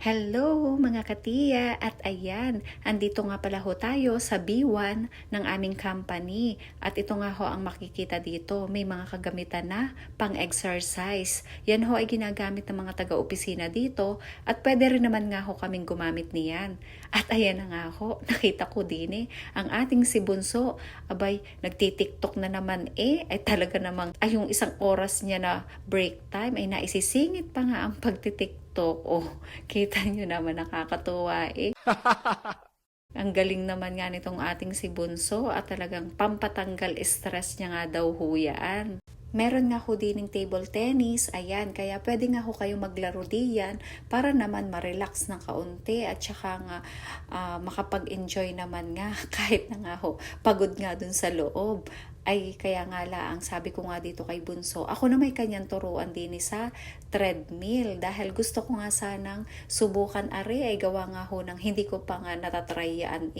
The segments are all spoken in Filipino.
Hello mga katiya! At ayan, andito nga pala ho tayo sa B1 ng aming company. At ito nga ho ang makikita dito. May mga kagamitan na pang-exercise. Yan ho ay ginagamit ng mga taga-opisina dito at pwede rin naman nga ho kaming gumamit niyan. At ayan na nga ho, nakita ko din ang ating si Bunso. Abay, nagtitiktok na naman ay talaga namang ay yung isang oras niya na break time ay naisisingit pa nga ang pagtitiktok. Oh, kita nyo naman nakakatuwa Ang galing naman nga nitong ating si Bunso at talagang pampatanggal stress niya nga daw ho yan. Meron nga ho din ng table tennis, ayan, kaya pwede nga ho kayo maglaro diyan para naman ma-relax ng kaunti at saka nga makapag-enjoy naman nga kahit na nga ho, pagod nga dun sa loob. Ay kaya nga ang sabi ko nga dito kay Bunso, ako na may kanyang turuan din sa treadmill dahil gusto ko nga sanang subukan ay gawa nga ho ng hindi ko pa nga natatryan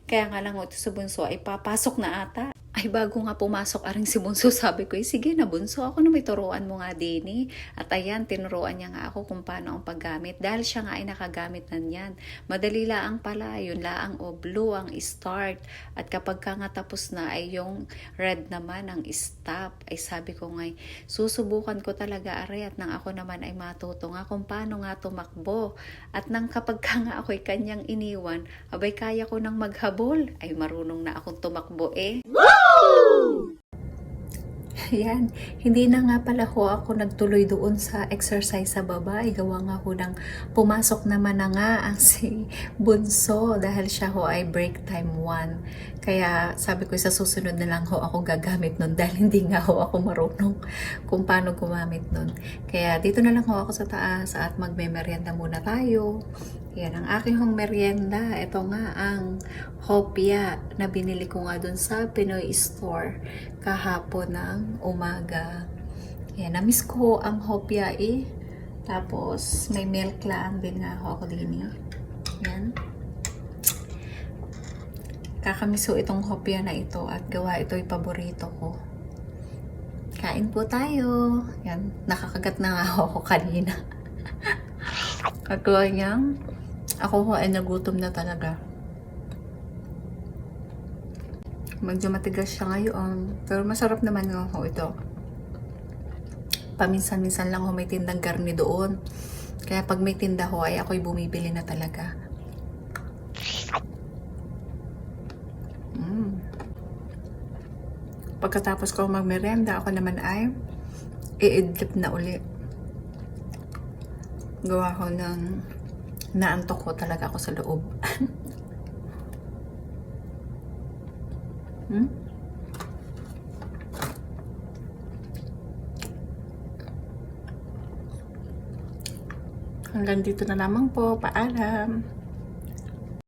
Kaya nga lang ho ito sa Bunso ay papasok na ata. Ay bago nga pumasok aring si Bunso, sabi ko, sige na Bunso, ako na may turuan mo nga din At ayan, tinuruan niya nga ako kung paano ang paggamit dahil siya nga ay nakagamit na niyan. Madali laang pala, yun laang o blue ang start. At kapag ka nga tapos na ay yung red naman ang stop. Ay sabi ko nga, susubukan ko talaga at nang ako naman ay matuto nga kung paano nga tumakbo. At nang kapag ka nga ako'y kanyang iniwan, abay kaya ko nang maghabol. Ay marunong na akong tumakbo Yan, hindi na nga pala ho ako nagtuloy doon sa exercise sa baba. Gawa nga ho ng pumasok naman na nga ang si Bunso dahil siya ho ay break time 1. Kaya sabi ko sa susunod na lang ho ako gagamit nun dahil hindi nga ho ako marunong kung paano gumamit nun. Kaya dito na lang ho ako sa taas at magme-merienda muna tayo. Yan ang aking hong merienda. Ito nga ang hopya na binili ko nga dun sa Pinoy Store kahapon ng umaga. Yan, na-miss ko ang hopya Tapos may milk lang din nga ako din Yan. Kakamiso itong hopya na ito at gawa ito'y paborito ko. Kain po tayo. Yan, nakakagat na nga ako kanina. At niyang ako ho ay nagutom na talaga. Medyo matigas siya ngayon. Pero masarap naman nga ho ito. Paminsan-minsan lang ho may tindang garni doon. Kaya pag may tinda ho ay ako'y bumibili na talaga. Pagkatapos ko magmerenda, ako naman ay iidlip na uli. Gawa ko ng naantok ko talaga ako sa loob. Hanggang dito na lamang po. Paalam.